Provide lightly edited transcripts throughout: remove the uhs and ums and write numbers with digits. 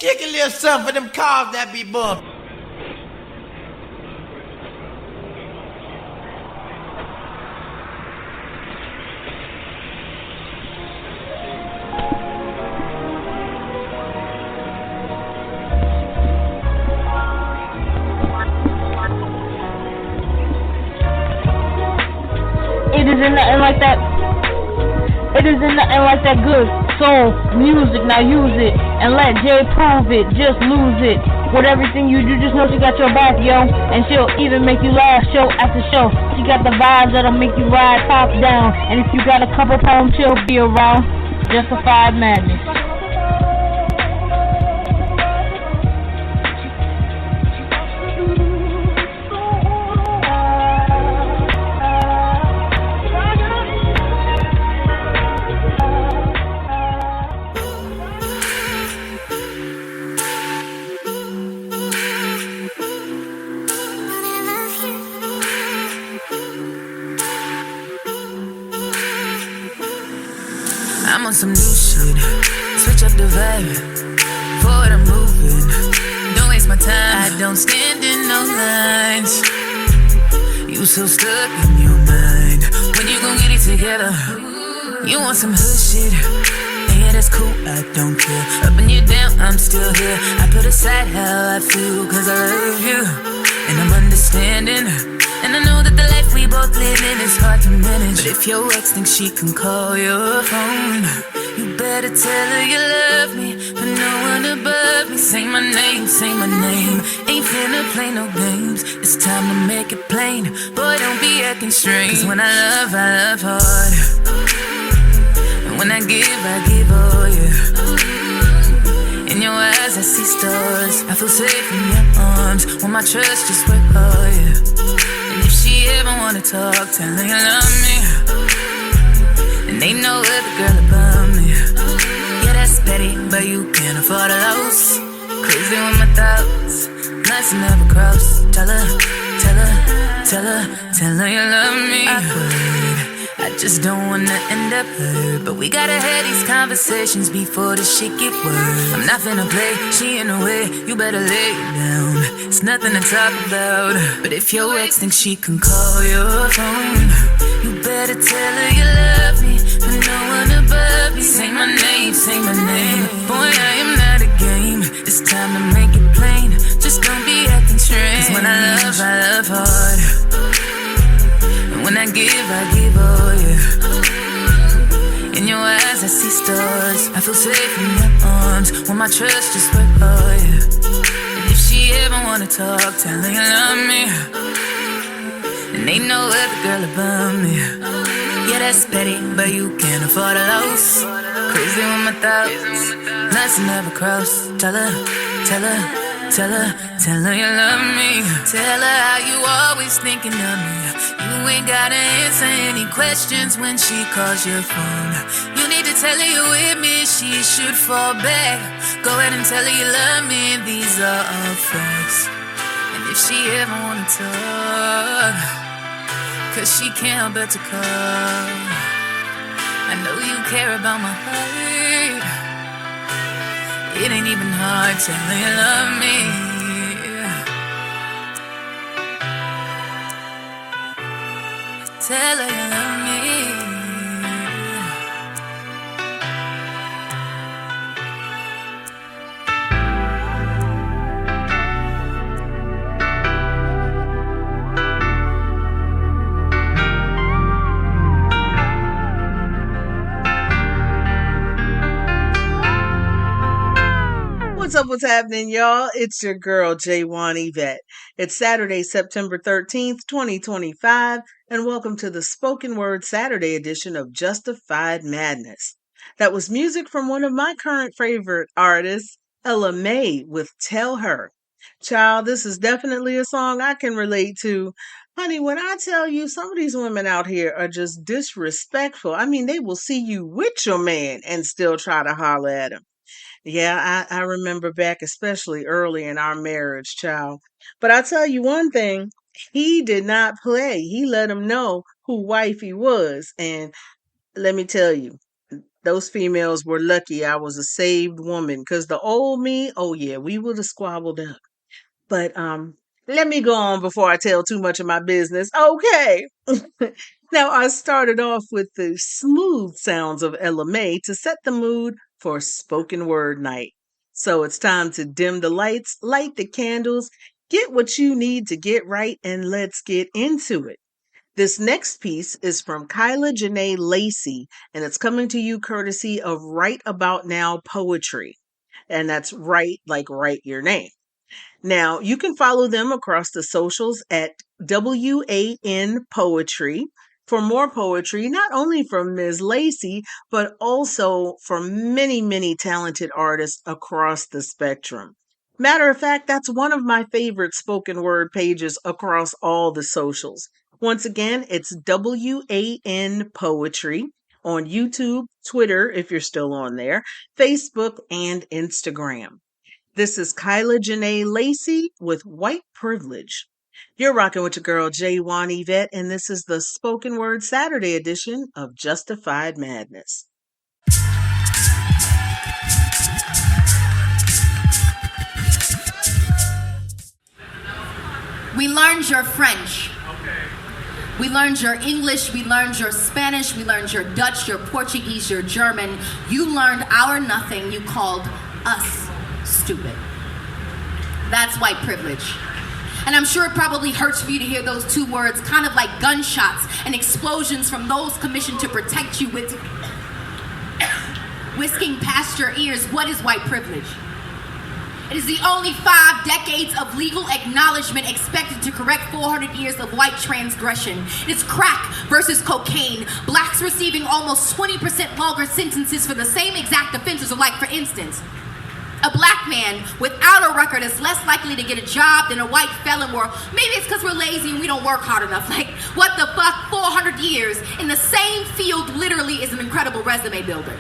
Kick a little something for them cars that be bumping. It isn't nothing like that. It isn't nothing like that good soul music. Now use it and let Jay prove it. Just lose it. With everything you do, just know she got your back, yo. And she'll even make you laugh show after show. She got the vibes that'll make you ride top down. And if you got a couple pounds, she'll be around. Justified madness. I'm on some new shit. Switch up the vibe. Forward I'm moving. Don't waste my time. I don't stand in no lines. You so stuck in your mind. When you gon' get it together? You want some hood shit? Yeah, that's cool, I don't care. Up and you down, I'm still here. I put aside how I feel, cause I love you. And I'm understanding. And I know that the life we both live in is hard to manage. But if your ex thinks she can call your phone, you better tell her you love me, but no one above me. Say my name, say my name. Ain't finna play no games. It's time to make it plain. Boy, don't be acting strange. Cause when I love hard. And when I give all, yeah. In your eyes I see stars. I feel safe in your arms. When my trust just work hard, yeah. If she ever wanna talk, tell her you love me. And ain't no other girl above me. Yeah, that's petty, but you can't afford a loss. Crazy with my thoughts, nights never cross. Tell her you love me. I just don't wanna end up hurt. But we gotta have these conversations before the shit get worse. I'm not finna play, she in the way. You better lay it down, it's nothing to talk about. But if your ex thinks she can call your phone, you better tell her you love me, but no one above me. Say my name, say my name. Boy, I am not a game. It's time to make it plain. Just don't be acting strange. Cause when I love hard. When I give all, yeah. In your eyes I see stars. I feel safe in your arms. When my trust just work hard, yeah. And if she ever wanna talk, tell her you love me. And ain't no other girl above me. Yeah, that's petty, but you can't afford a loss. Crazy with my thoughts, nights never cross. Tell her you love me. Tell her how you always thinking of me. You ain't gotta answer any questions when she calls your phone. You need to tell her you're with me, she should fall back. Go ahead and tell her you love me, these are all facts. And if she ever wanna talk, cause she can't help but to call. I know you care about my heart. It ain't even hard, tell her you love me. Tell her you love me. What's happening, y'all? It's your girl, J1 Yvette. It's Saturday, September 13th, 2025, and welcome to the Spoken Word Saturday edition of Justified Madness. That was music from one of my current favorite artists, Ella May, with Tell Her. Child, this is definitely a song I can relate to. Honey, when I tell you some of these women out here are just disrespectful, I mean, they will see you with your man and still try to holler at him. Yeah, I remember back, especially early in our marriage, child. But I tell you one thing, he did not play. He let him know who wifey was. And let me tell you, Those females were lucky I was a saved woman, because the old me, oh yeah, we would have squabbled up. But let me go on before I tell too much of my business. Okay. Now I started off with the smooth sounds of Ella May to set the mood for spoken word night. So it's time to dim the lights, light the candles, get what you need to get right, and let's get into it. This next piece is from Kyla Jenee Lacey, and it's coming to you courtesy of Right About Now Poetry. And that's right, like write your name. Now, you can follow them across the socials at WAN Poetry for more poetry, not only from Ms. Lacey, but also from many, many talented artists across the spectrum. Matter of fact, that's one of my favorite spoken word pages across all the socials. Once again, it's WAN Poetry on YouTube, Twitter, if you're still on there, Facebook, and Instagram. This is Kyla Jenee Lacey with White Privilege. You're rocking with your girl, Yvette, and this is the Spoken Word Saturday edition of Justified Madness. We learned your French. We learned your English, we learned your Spanish, we learned your Dutch, your Portuguese, your German. You learned our nothing, you called us stupid. That's white privilege. And I'm sure it probably hurts for you to hear those two words, kind of like gunshots and explosions from those commissioned to protect you, with whisking past your ears. What is white privilege? It is the only 5 decades of legal acknowledgement expected to correct 400 years of white transgression. It is crack versus cocaine. Blacks receiving almost 20% longer sentences for the same exact offenses. Like, for instance, a black man without a record is less likely to get a job than a white felon, or maybe it's because we're lazy and we don't work hard enough. Like, what the fuck? 400 years in the same field literally is an incredible resume builder.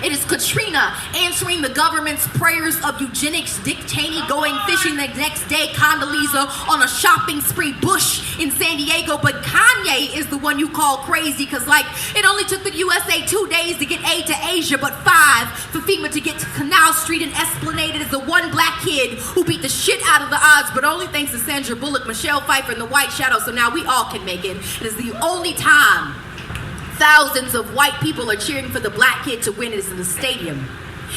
It is Katrina answering the government's prayers of eugenics, Dick Cheney going fishing the next day, Condoleezza on a shopping spree, Bush in San Diego, but Kanye is the one you call crazy because, like, it only took the USA 2 days to get aid to Asia, but 5 for FEMA to get to Canal Street and Esplanade. It is the one black kid who beat the shit out of the odds, but only thanks to Sandra Bullock, Michelle Pfeiffer, and the White Shadow, so now we all can make it. It is the only time thousands of white people are cheering for the black kid to win. It is in the stadium.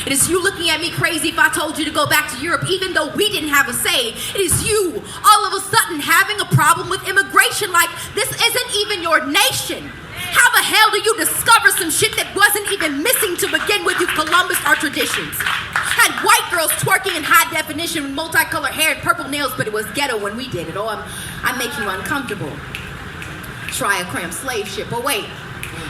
It is you looking at me crazy if I told you to go back to Europe, even though we didn't have a say. It is you all of a sudden having a problem with immigration, like this isn't even your nation. How the hell do you discover some shit that wasn't even missing to begin with, you Columbus, our traditions? Had white girls twerking in high definition with multicolored hair and purple nails, but it was ghetto when we did it. Oh, I'm making you uncomfortable. Try a cramped slave ship, but wait.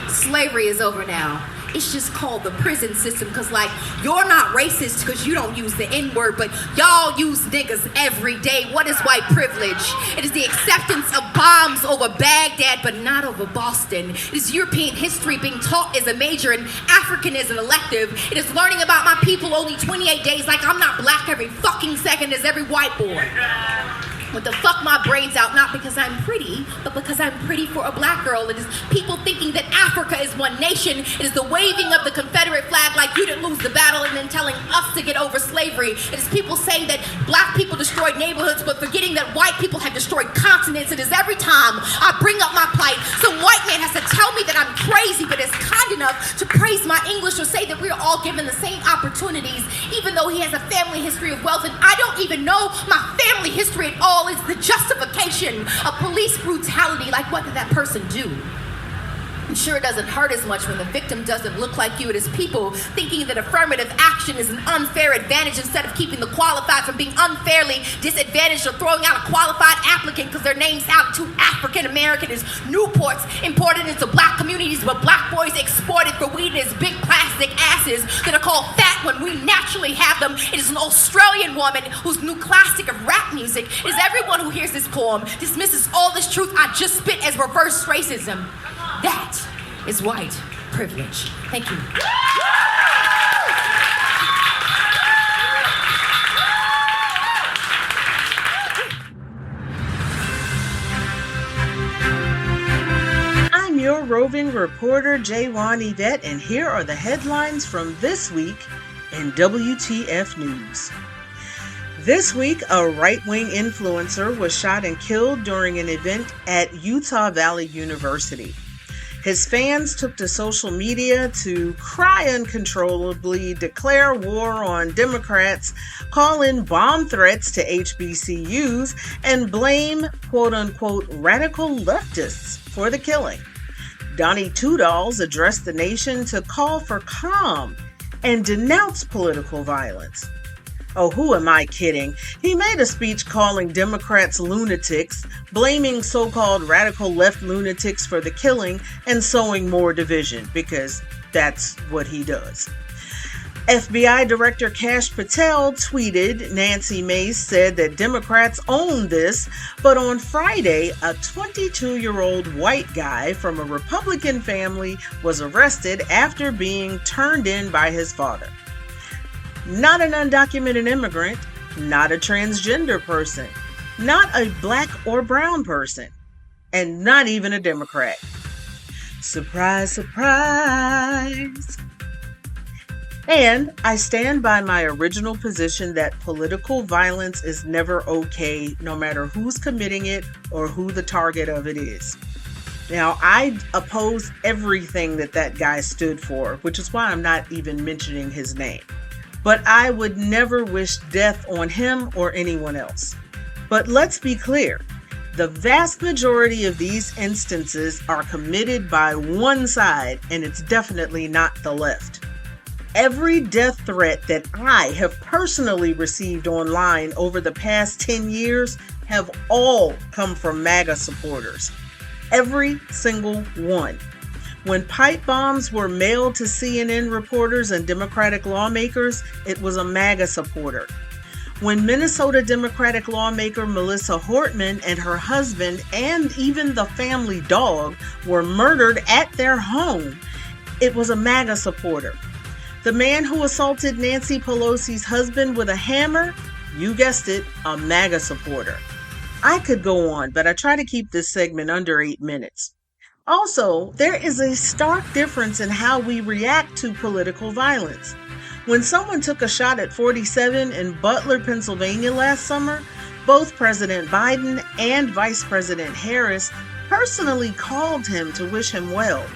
Slavery is over now. It's just called the prison system because, like, you're not racist because you don't use the N-word, but y'all use niggas every day. What is white privilege? It is the acceptance of bombs over Baghdad, but not over Boston. It is European history being taught as a major and African as an elective. It is learning about my people only 28 days, like I'm not black every fucking second as every white boy. With the fuck my brains out, not because I'm pretty, but because I'm pretty for a black girl. It is people thinking that Africa is one nation. It is the waving of the Confederate flag like you didn't lose the battle and then telling us to get over slavery. It is people saying that black people destroyed neighborhoods but forgetting that white people have destroyed continents. It is every time I bring up my plight, some white man has to tell me that I'm crazy but is kind enough to praise my English or say that we are all given the same opportunities, even though he has a family history of wealth and I don't even know my family history at all. Is the justification of police brutality. Like, what did that person do? I'm sure it doesn't hurt as much when the victim doesn't look like you. It is people thinking that affirmative action is an unfair advantage instead of keeping the qualified from being unfairly disadvantaged or throwing out a qualified applicant because their name's out too African American. Is Newports imported into black communities but black boys exported for weed as big plastic asses that are called fat when we naturally have them. It is an Australian woman whose new classic of rap music is everyone who hears this poem dismisses all this truth I just spit as reverse racism. That is white privilege. Thank you. I'm your roving reporter J1 Yvette, and here are the headlines from this week in WTF News. This week, a right-wing influencer was shot and killed during an event at Utah Valley University. His fans took to social media to cry uncontrollably, declare war on Democrats, call in bomb threats to HBCUs, and blame quote-unquote radical leftists for the killing. Donnie Tudals addressed the nation to call for calm and denounce political violence. Oh, who am I kidding? He made a speech calling Democrats lunatics, blaming so-called radical left lunatics for the killing and sowing more division, because that's what he does. FBI Director Kash Patel tweeted, Nancy Mace said that Democrats own this, but on Friday, a 22-year-old white guy from a Republican family was arrested after being turned in by his father. Not an undocumented immigrant, not a transgender person, not a black or brown person, and not even a Democrat. Surprise, surprise. And I stand by my original position that political violence is never okay, no matter who's committing it or who the target of it is. Now, I oppose everything that guy stood for, which is why I'm not even mentioning his name. But I would never wish death on him or anyone else. But let's be clear, the vast majority of these instances are committed by one side, and it's definitely not the left. Every death threat that I have personally received online over the past 10 years have all come from MAGA supporters. Every single one. When pipe bombs were mailed to CNN reporters and Democratic lawmakers, it was a MAGA supporter. When Minnesota Democratic lawmaker Melissa Hortman and her husband and even the family dog were murdered at their home, it was a MAGA supporter. The man who assaulted Nancy Pelosi's husband with a hammer, you guessed it, a MAGA supporter. I could go on, but I try to keep this segment under 8 minutes. Also, there is a stark difference in how we react to political violence. When someone took a shot at 47 in Butler, Pennsylvania last summer, both President Biden and Vice President Harris personally called him to wish him well.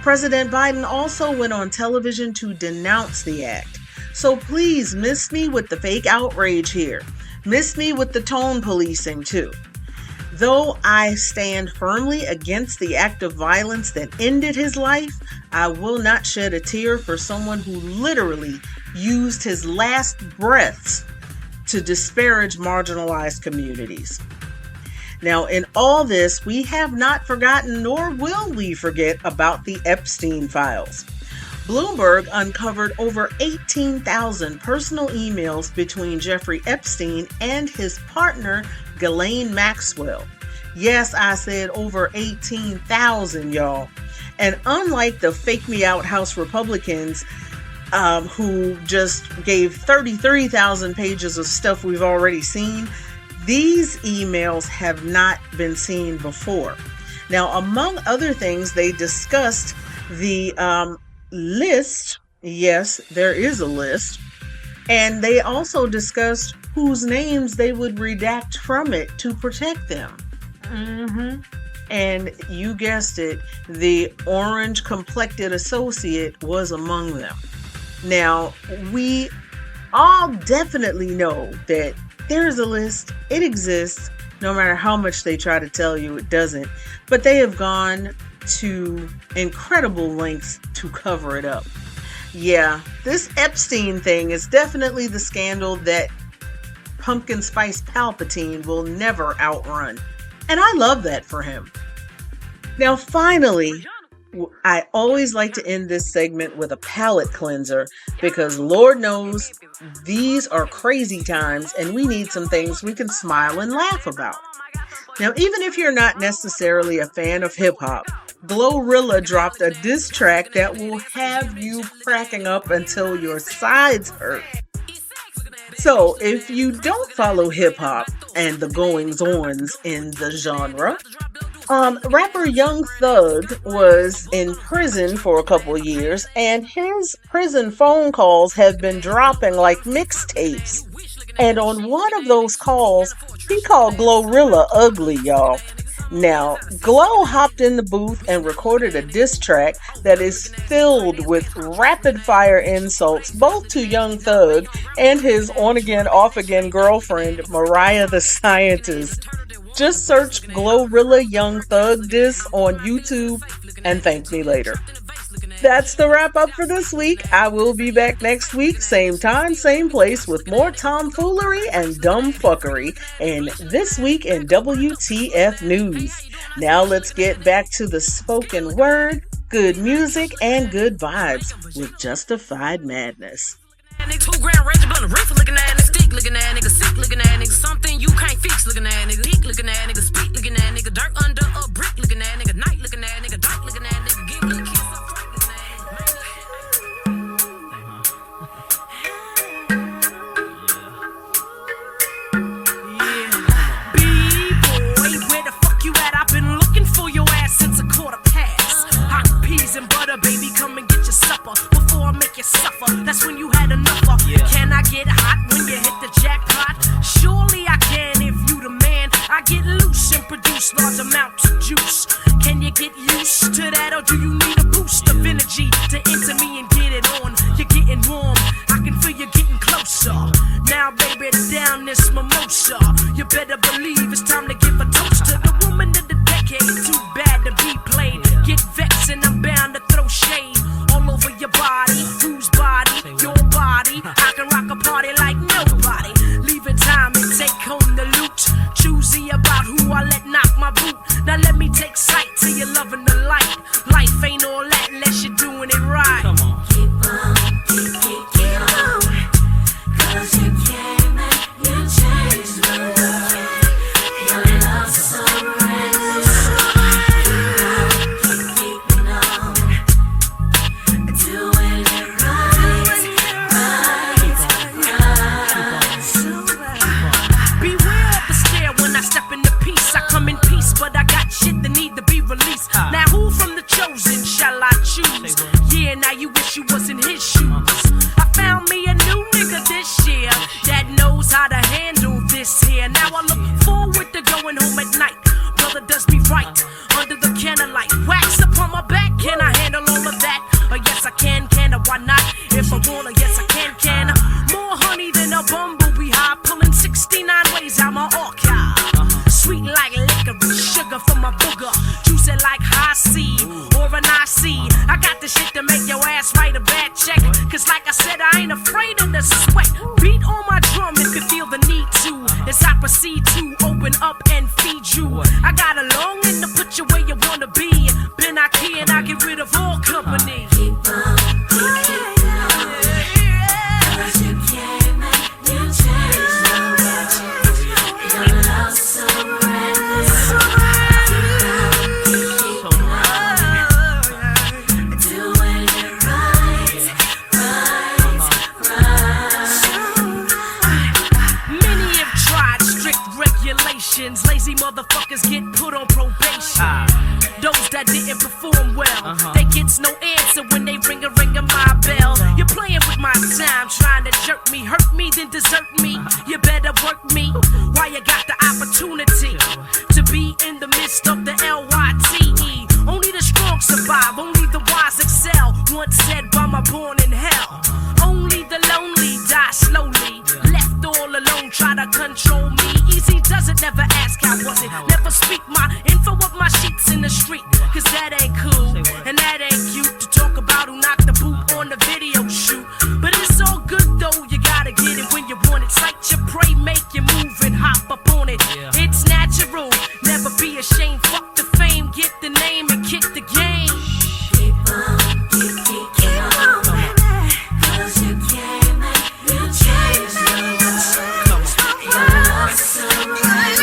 President Biden also went on television to denounce the act. So please miss me with the fake outrage here. Miss me with the tone policing too. Though I stand firmly against the act of violence that ended his life, I will not shed a tear for someone who literally used his last breaths to disparage marginalized communities. Now, in all this, we have not forgotten, nor will we forget, about the Epstein files. Bloomberg uncovered over 18,000 personal emails between Jeffrey Epstein and his partner, Ghislaine Maxwell. Yes, I said over 18,000, y'all. And unlike the fake me out House Republicans who just gave 33,000 pages of stuff we've already seen, these emails have not been seen before. Now, among other things, they discussed the list. Yes, there is a list. And they also discussed whose names they would redact from it to protect them. And you guessed it, the orange complected associate was among them. Now, we all definitely know that there is a list. It exists, no matter how much they try to tell you it doesn't. But they have gone to incredible lengths to cover it up. Yeah, this Epstein thing is definitely the scandal that Pumpkin Spice Palpatine will never outrun. And I love that for him. Now, finally, I always like to end this segment with a palate cleanser because Lord knows these are crazy times and we need some things we can smile and laugh about. Now, even if you're not necessarily a fan of hip hop, Glorilla dropped a diss track that will have you cracking up until your sides hurt. So, if you don't follow hip hop and the goings-ons in the genre, Rapper Young Thug was in prison for a couple years, and his prison phone calls have been dropping like mixtapes. And on one of those calls, he called Glorilla ugly, y'all. Now, Glow hopped in the booth and recorded a diss track that is filled with rapid-fire insults both to Young Thug and his on-again, off-again girlfriend, Mariah the Scientist. Just search Glorilla Young Thug diss on YouTube and thank me later. That's the wrap up for this week. I will be back next week, same time, same place, with more tomfoolery and dumb fuckery in This Week in WTF News. Now let's get back to the spoken word, good music, and good vibes with Justified Madness. 2 grand range blunt, rifle looking at nigga, stick looking at nigga, sick looking at nigga, something you can't fix looking at nigga, leak looking at nigga, speak looking at nigga, dirt under a brick looking at nigga, night looking at nigga, dark looking at nigga, give me a kiss, I'm fright looking at B-boy, where the fuck you at? I've been looking for your ass since a quarter past. Hot peas and butter, baby, come and get your supper before I make you suffer. That's when you had enough of. Can I get hot when you hit the jackpot? Surely I can if you the man. I get loose and produce large amounts of juice. Can you get used to that, or do you need a boost of energy to enter me and get it on? You're getting warm, I can feel you getting closer. Now baby, down this mimosa. You better believe it's time to give a toast to the woman of the decade. Too bad to be played. Get vexed and I'm bound to throw shade all over your body. Whose body? Your body. I can rock a party like nobody. Leaving time and take home the loot. Choosy about who I let knock my boot. Now let me take sight to you loving the light. Life ain't all that unless you're doing it right. Come on. Keep on, keep on. 'Cause you came and you changed the world. Your love's so reckless. Keep on. Doing it right. Beware of the stare when I step into peace. I come in peace, but I got shit that need to be released. Now who from the chosen shall I choose? Yeah, now you wish you was in his shoes. I found me a new nigga this year that knows how to handle this here. Now I look forward to going home at night. Brother does me right under the candlelight. Wax upon my back, can I handle all of that? Yes I can I? Why not? If I wanna, yes I can I? More honey than a bumblebee high, pulling 69 ways out my archive. Sweet like licorice, sugar from my booger, juicy like high C or an IC. I got the shit to make your ass write a bad check. 'Cause like I said, I ain't afraid of the sweat. Beat on my drum if you feel the need to, as I proceed to open up and feed you. I got a longing to put you where you wanna be. Been out here and I get rid of all company. Keep on, keep on. 'Cause you came and you changed the world. Your love's so reckless. Keep on, doing it right. Many have tried strict regulations. Lazy motherfuckers get put on probation. Those that didn't perform well, they gets no answer when they ring a my bell. You're playing with my time, trying to jerk me, hurt me, then desert me. You better work me while you got the opportunity to be in the midst of the LYTE. Only the strong survive, only the wise excel. Once said by my born in hell. Only the lonely die slowly. Left all alone, try to control me. Easy does it, never ask how was it. Never speak my info of my sheets in the street. 'Cause that ain't cool, and that ain't cute to talk about who knocked the boot on the video shoot. But it's all good though, you gotta get it when you want it. Sight your prey, make you move and hop up on it. It's natural, never be ashamed. Fuck the fame, get the name and kick the game. Keep on, keep on, baby. 'Cause you came and you changed the world. Your love's so right.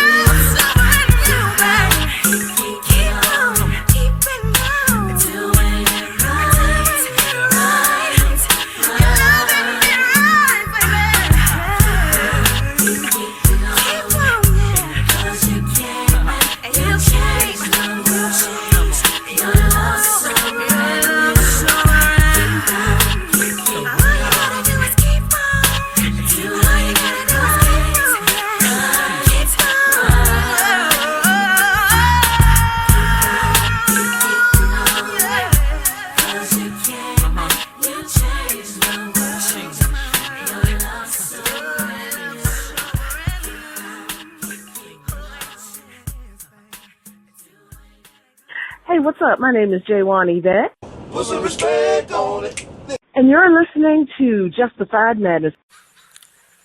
Hey, what's up? My name is Yvette. Put some respect on it. And you're listening to Justified Madness.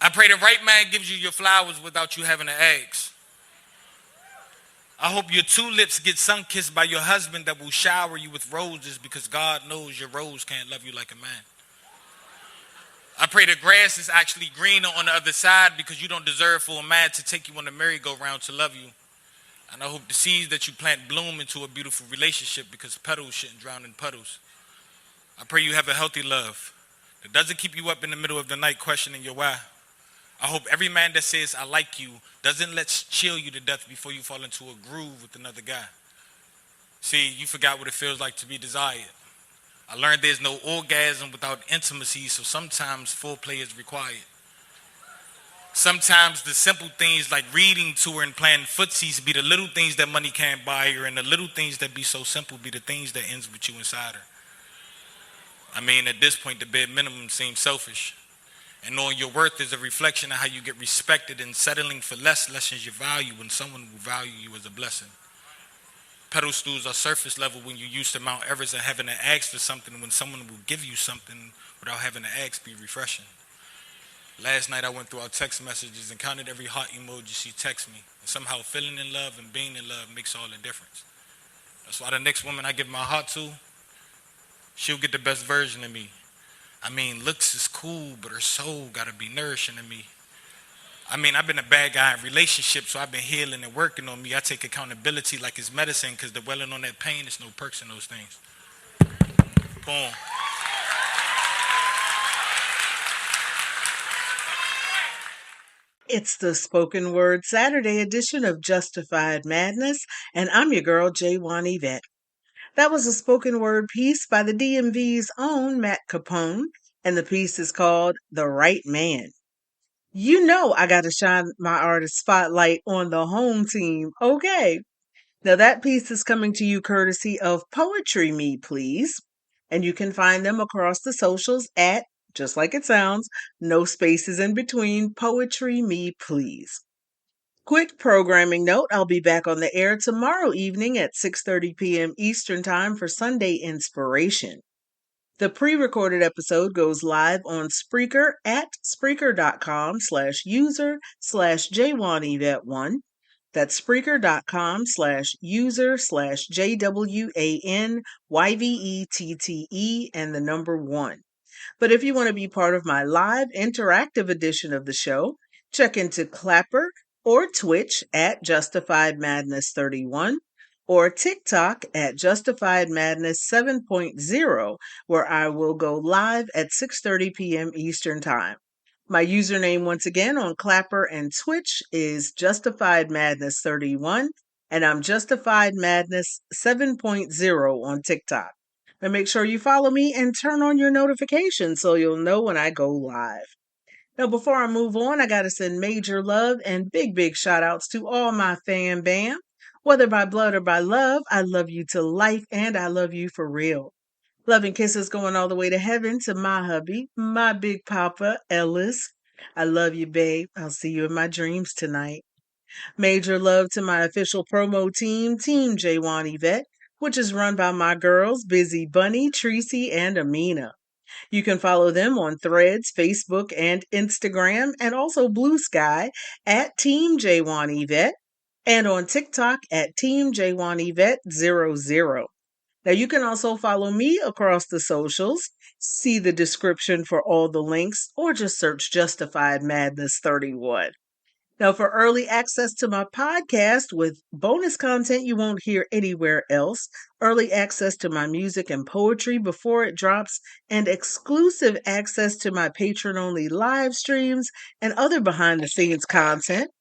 I pray the right man gives you your flowers without you having to ask. I hope your tulips get sun-kissed by your husband that will shower you with roses because God knows your rose can't love you like a man. I pray the grass is actually greener on the other side because you don't deserve for a man to take you on the merry-go-round to love you. And I hope the seeds that you plant bloom into a beautiful relationship because petals shouldn't drown in puddles. I pray you have a healthy love that doesn't keep you up in the middle of the night questioning your why. I hope every man that says I like you doesn't let's chill you to death before you fall into a groove with another guy. See, you forgot what it feels like to be desired. I learned there's no orgasm without intimacy, so sometimes foreplay is required. Sometimes the simple things like reading to her and playing footsies be the little things that money can't buy her, and the little things that be so simple be the things that ends with you inside her. I mean, at this point, the bare minimum seems selfish. And knowing your worth is a reflection of how you get respected, and settling for less lessens your value when someone will value you as a blessing. Pedestals are surface level when you're used to Mount Everest and having to ask for something when someone will give you something without having to ask be refreshing. Last night I went through our text messages and counted every heart emoji she texted me. And somehow feeling in love and being in love makes all the difference. That's why the next woman I give my heart to, she'll get the best version of me. I mean, looks is cool, but her soul gotta be nourishing to me. I mean, I've been a bad guy in relationships, so I've been healing and working on me. I take accountability like it's medicine, because dwelling on that pain, there's no perks in those things. Boom. It's the Spoken Word Saturday edition of Justified Madness, and I'm your girl, Yvette. That was a spoken word piece by the DMV's own Matt Capone, and the piece is called The Right Man. You know I got to shine my artist spotlight on the home team, okay? Now that piece is coming to you courtesy of Poetry Me Please, and you can find them across the socials at, just like it sounds, no spaces in between, Poetry Me Please. Quick programming note, I'll be back on the air tomorrow evening at 6:30 p.m. Eastern Time for Sunday Inspiration. The pre-recorded episode goes live on Spreaker at Spreaker.com/user/JWanYvette1. That's Spreaker.com/user/JWANYVETTE and the number 1. But if you want to be part of my live interactive edition of the show, check into Clapper or Twitch at Justified Madness 31 or TikTok at Justified Madness 7.0, where I will go live at 6:30 p.m. Eastern Time. My username once again on Clapper and Twitch is Justified Madness 31, and I'm Justified Madness 7.0 on TikTok. And make sure you follow me and turn on your notifications so you'll know when I go live. Now, before I move on, I got to send major love and big shout outs to all my fam bam. Whether by blood or by love, I love you to life and I love you for real. Love and kisses going all the way to heaven to my hubby, my big papa, Ellis. I love you, babe. I'll see you in my dreams tonight. Major love to my official promo team, Team Yvette, which is run by my girls, Busy Bunny, Tracy, and Amina. You can follow them on Threads, Facebook, and Instagram, and also Blue Sky at Team Yvette, and on TikTok at Team Yvette00. Now you can also follow me across the socials, see the description for all the links, or just search Justified Madness 31. Now, for early access to my podcast with bonus content you won't hear anywhere else, early access to my music and poetry before it drops, and exclusive access to my patron-only live streams and other behind-the-scenes content,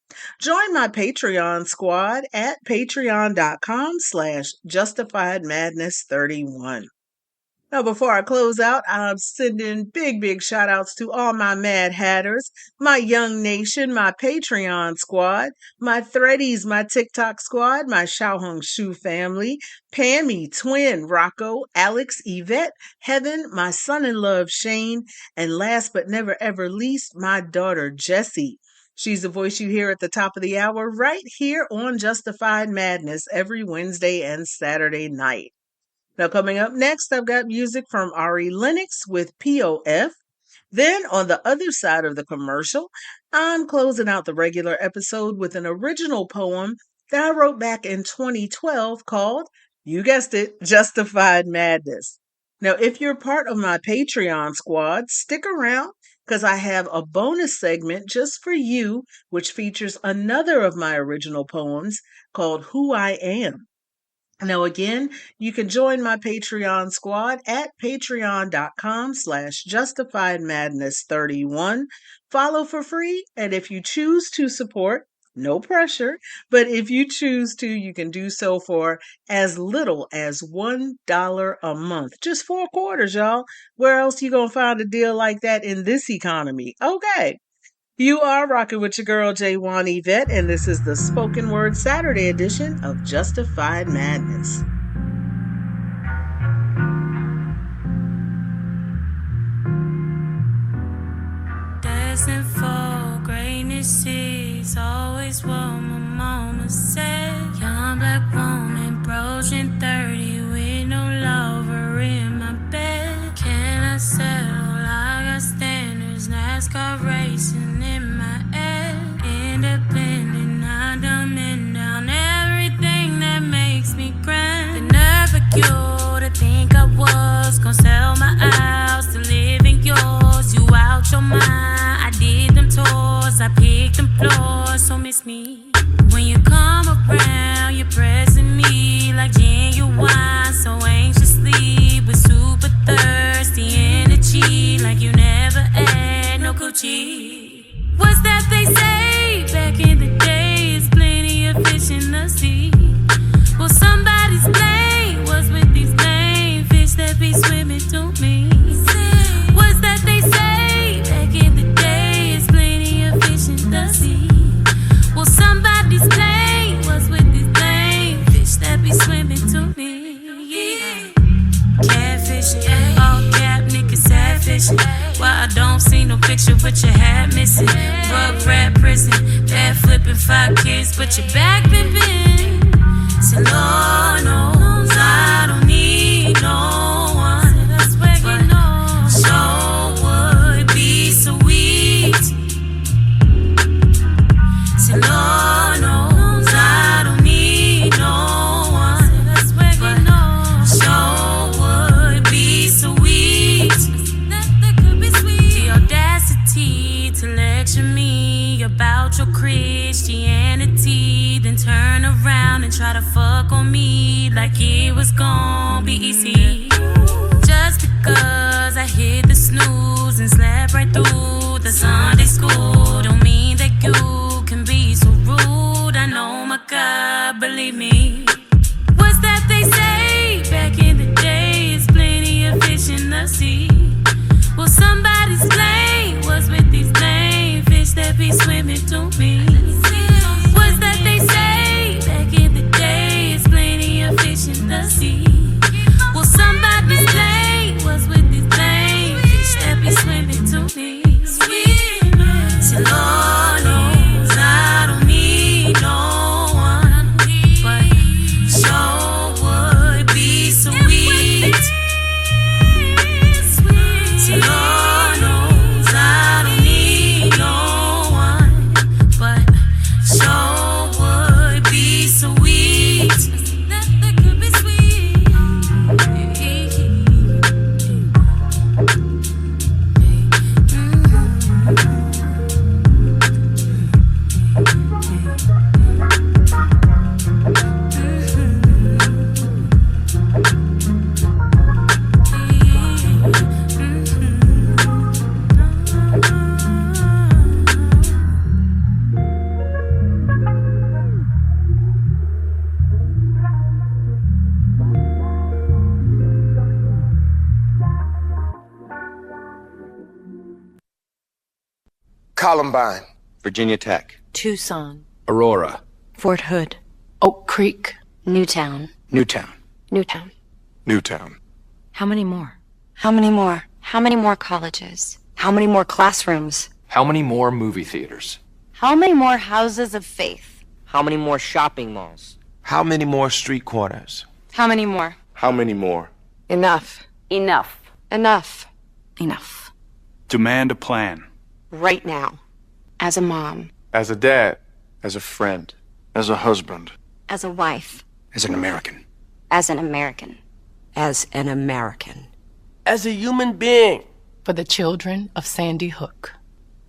join my Patreon squad at patreon.com/justifiedmadness31. Now, before I close out, I'm sending big shout outs to all my Mad Hatters, my Young Nation, my Patreon squad, my Threadies, my TikTok squad, my Xiaohong Shu family, Pammy, Twin, Rocco, Alex, Yvette, Heaven, my son-in-law Shane, and last but never ever least, my daughter Jessie. She's the voice you hear at the top of the hour right here on Justified Madness every Wednesday and Saturday night. Now, coming up next, I've got music from Ari Lennox with POF. Then, on the other side of the commercial, I'm closing out the regular episode with an original poem that I wrote back in 2012 called, you guessed it, Justified Madness. Now, if you're part of my Patreon squad, stick around because I have a bonus segment just for you, which features another of my original poems called Who I Am. Now, again, you can join my Patreon squad at patreon.com/justifiedmadness31. Follow for free, and if you choose to support, no pressure, but if you choose to, you can do so for as little as $1 a month. Just 4 quarters, y'all. Where else you gonna find a deal like that in this economy? Okay. You are rocking with your girl, Yvette, and this is the Spoken Word Saturday edition of Justified Madness. Destined for greatness is always what my mama said. Young black woman, broaching 30 with no lover in my bed. Can I settle? I got standards, NASCAR racing in my head. Independent, I dumbing down everything that makes me grand. The nerve of you to think I was gonna sell my house to live in yours. You out your mind, I did them tours, I picked them floors, so miss me. When you come around, you're pressing me like genuine, so anxiously, with super thirsty energy, like you never had no Gucci. What's that they say back in the days? Plenty of fish in the sea. Well, somebody's blame was with these lame fish that be swimming to me. What's that they say back in the days? Plenty of fish in the sea. Well, somebody's blame was with these lame fish that be swimming to me. Yeah. Catfishing, all cap niggas sad fishing. Why I don't see no picture with your hat missing. Rug rat prison, bad flipping 5 kids, but your back been bent. So Lord knows I don't need no one, but sure would be sweet. So Lord knows I don't need no one, but sure would be sweet. The audacity to lecture me about your Christianity, then turn around and try to fuck on me like it was gon' be easy. Just because I hit the snooze and slept right through the Sunday school don't mean that you can be so rude. I know my God, believe me. What's that they say back in the days? Plenty of fish in the sea. Well, somebody's blame was with these lame fish that be swimming to me. What's that they say back in the days? Plenty of fish in the sea. Well, somebody's blame was with these lame fish that be swimming to me. So Lord knows I don't need no one, but sure would be sweet. So Lord knows I don't need no one, but sure would be sweet. That could be sweet. Columbine. Virginia Tech. Tucson. Aurora. Fort Hood. Oak Creek. Newtown. Newtown. Newtown. Newtown. How many more? How many more? How many more colleges? How many more classrooms? How many more movie theaters? How many more houses of faith? How many more shopping malls? How many more street corners? How many more? How many more? Enough. Enough. Enough. Enough. Demand a plan. Right now. As a mom. As a dad. As a friend. As a husband. As a wife. As an American. As an American. As an American. As a human being. For the children of Sandy Hook.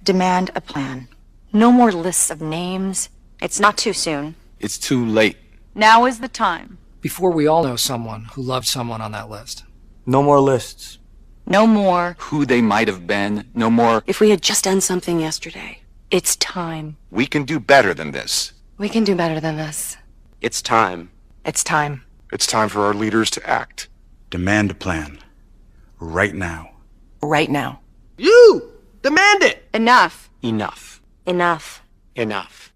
Demand a plan. No more lists of names. It's not too soon. It's too late. Now is the time. Before we all know someone who loved someone on that list. No more lists. No more. Who they might have been. No more. If we had just done something yesterday. It's time. We can do better than this. We can do better than this. It's time. It's time. It's time for our leaders to act. Demand a plan. Right now. Right now. You! Demand it! Enough. Enough. Enough. Enough.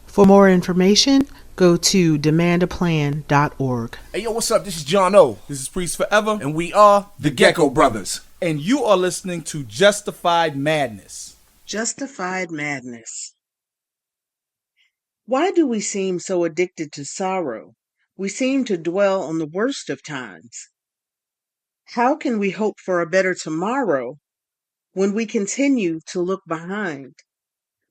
For more information, go to demandaplan.org. Hey, yo, what's up? This is John O. This is Priest Forever, and we are the Gecko Brothers. And you are listening to Justified Madness. Justified Madness. Why do we seem so addicted to sorrow? We seem to dwell on the worst of times. How can we hope for a better tomorrow when we continue to look behind?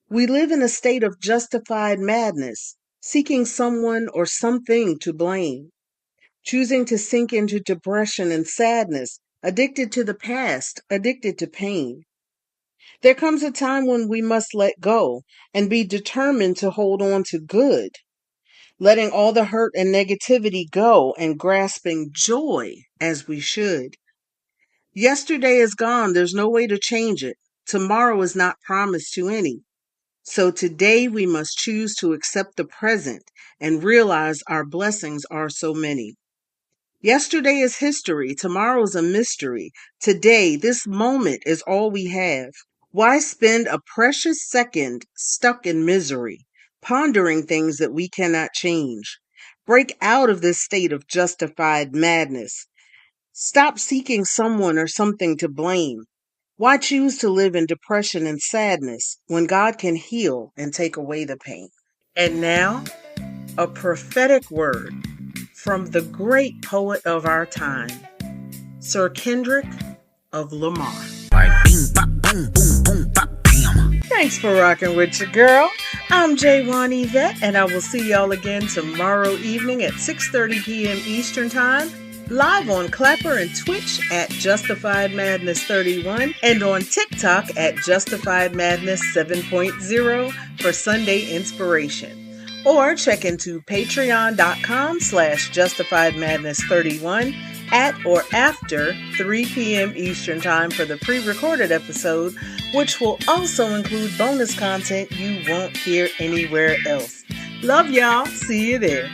We live in a state of justified madness, seeking someone or something to blame, choosing to sink into depression and sadness, addicted to the past, addicted to pain. There comes a time when we must let go and be determined to hold on to good, letting all the hurt and negativity go and grasping joy as we should. Yesterday is gone. There's no way to change it. Tomorrow is not promised to any. So today we must choose to accept the present and realize our blessings are so many. Yesterday is history. Tomorrow is a mystery. Today, this moment is all we have. Why spend a precious second stuck in misery, pondering things that we cannot change? Break out of this state of justified madness. Stop seeking someone or something to blame. Why choose to live in depression and sadness when God can heal and take away the pain? And now, a prophetic word from the great poet of our time, Sir Kendrick of Lamar. Thanks for rocking with your girl. I'm J1 Yvette, and I will see y'all again tomorrow evening at 6:30 p.m. Eastern Time, live on Clapper and Twitch at Justified Madness 31 and on TikTok at Justified Madness 7.0 for Sunday inspiration. Or check into patreon.com/Justified Madness 31 at or after 3 p.m. Eastern Time for the pre-recorded episode, which will also include bonus content you won't hear anywhere else. Love y'all. See you there.